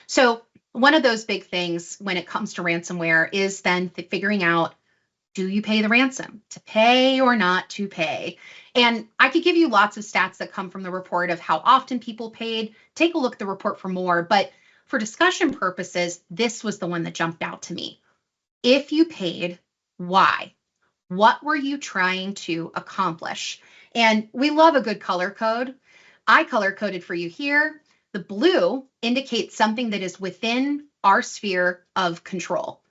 So one of those big things when it comes to ransomware is then figuring out, do you pay the ransom? To pay or not to pay? And I could give you lots of stats that come from the report of how often people paid. Take a look at the report for more. But for discussion purposes, this was the one that jumped out to me. If you paid, why? What were you trying to accomplish? And we love a good color code. I color coded for you here. The blue indicates something that is within our sphere of control.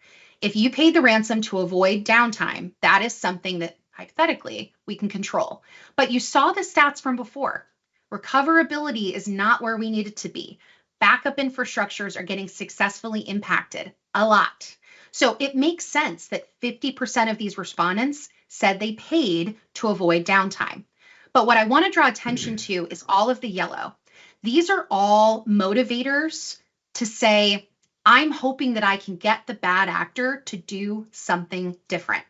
If you paid the ransom to avoid downtime, that is something that hypothetically we can control. But you saw the stats from before. Recoverability is not where we need it to be. Backup infrastructures are getting successfully impacted a lot. So it makes sense that 50% of these respondents said they paid to avoid downtime. But what I want to draw attention to is all of the yellow. These are all motivators to say, I'm hoping that I can get the bad actor to do something different.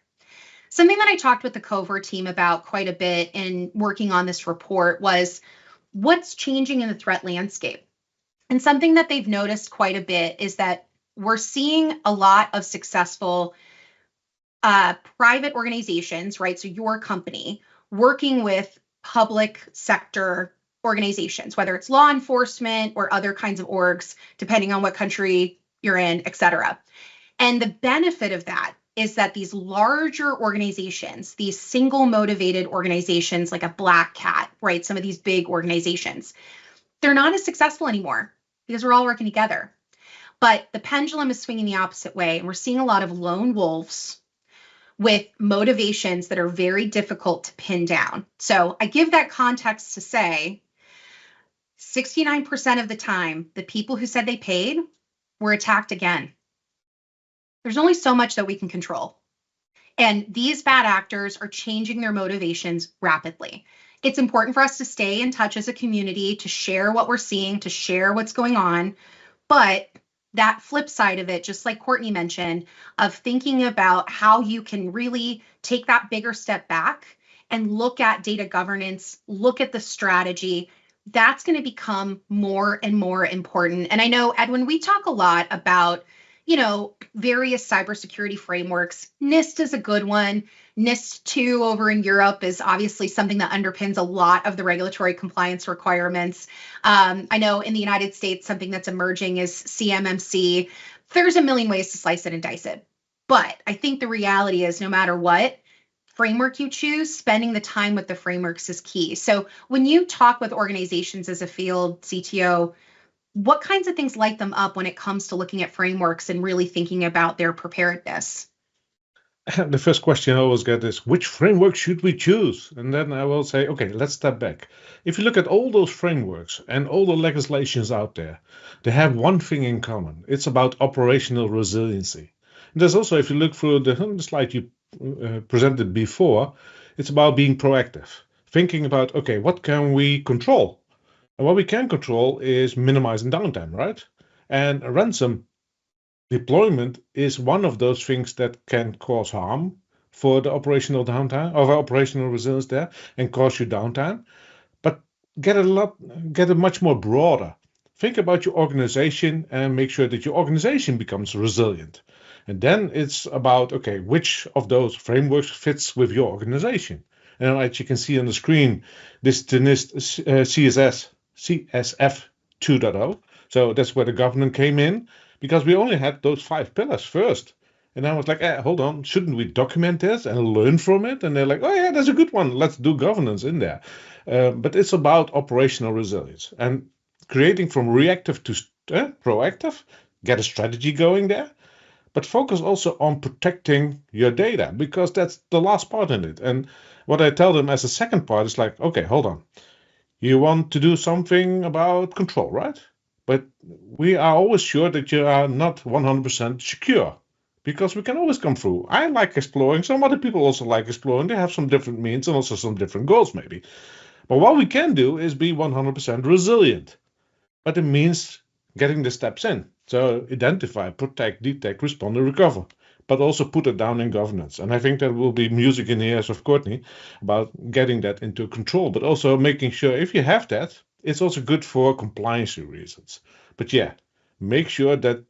Something that I talked with the covert team about quite a bit in working on this report was what's changing in the threat landscape. And something that they've noticed quite a bit is that we're seeing a lot of successful private organizations, right? So your company working with public sector organizations, whether it's law enforcement or other kinds of orgs, depending on what country you're in, et cetera. And the benefit of that is that these larger organizations, these single motivated organizations like a Black Cat, right? Some of these big organizations, they're not as successful anymore because we're all working together. But the pendulum is swinging the opposite way. And we're seeing a lot of lone wolves with motivations that are very difficult to pin down. So I give that context to say 69% of the time, the people who said they paid were attacked again. There's only so much that we can control. And these bad actors are changing their motivations rapidly. It's important for us to stay in touch as a community, to share what we're seeing, to share what's going on. But that flip side of it, just like Courtney mentioned, of thinking about how you can really take that bigger step back and look at data governance, look at the strategy, that's going to become more and more important. And I know, Edwin, we talk a lot about, various cybersecurity frameworks. NIST is a good one. NIST 2 over in Europe is obviously something that underpins a lot of the regulatory compliance requirements. I know in the United States, something that's emerging is CMMC. There's a million ways to slice it and dice it. But I think the reality is no matter what framework you choose, spending the time with the frameworks is key. So when you talk with organizations as a field CTO, what kinds of things light them up when it comes to looking at frameworks and really thinking about their preparedness? The first question I always get is, which framework should we choose? And then I will say, okay, let's step back. If you look at all those frameworks and all the legislations out there, they have one thing in common. It's about operational resiliency. And there's also, if you look through the slide you presented before, it's about being proactive, thinking about, okay, what can we control? And what we can control is minimizing downtime, right? And a ransom deployment is one of those things that can cause harm for the operational downtime or operational resilience there and cause you downtime. But get it much more broader. Think about your organization and make sure that your organization becomes resilient. And then it's about, okay, which of those frameworks fits with your organization? And as you can see on the screen, this is the NIST CSF 2.0. So that's where the government came in, because we only had those 5 pillars first. And I was like, hold on, shouldn't we document this and learn from it? And they're like, oh yeah, that's a good one. Let's do governance in there. But it's about operational resilience and creating from reactive to proactive, get a strategy going there. But focus also on protecting your data, because that's the last part in it. And what I tell them as a second part is like, okay, hold on. You want to do something about control, right? But we are always sure that you are not 100% secure, because we can always come through. I like exploring. Some other people also like exploring. They have some different means and also some different goals maybe. But what we can do is be 100% resilient. But it means getting the steps in. So identify, protect, detect, respond, and recover. But also put it down in governance. And I think that will be music in the ears of Courtney about getting that into control. But also making sure if you have that, it's also good for compliance reasons. But yeah, make sure that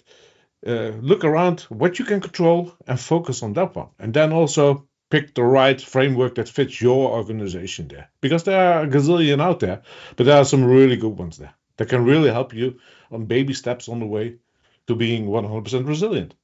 look around what you can control and focus on that one. And then also pick the right framework that fits your organization there. Because there are a gazillion out there, but there are some really good ones there that can really help you on baby steps on the way to being 100% resilient.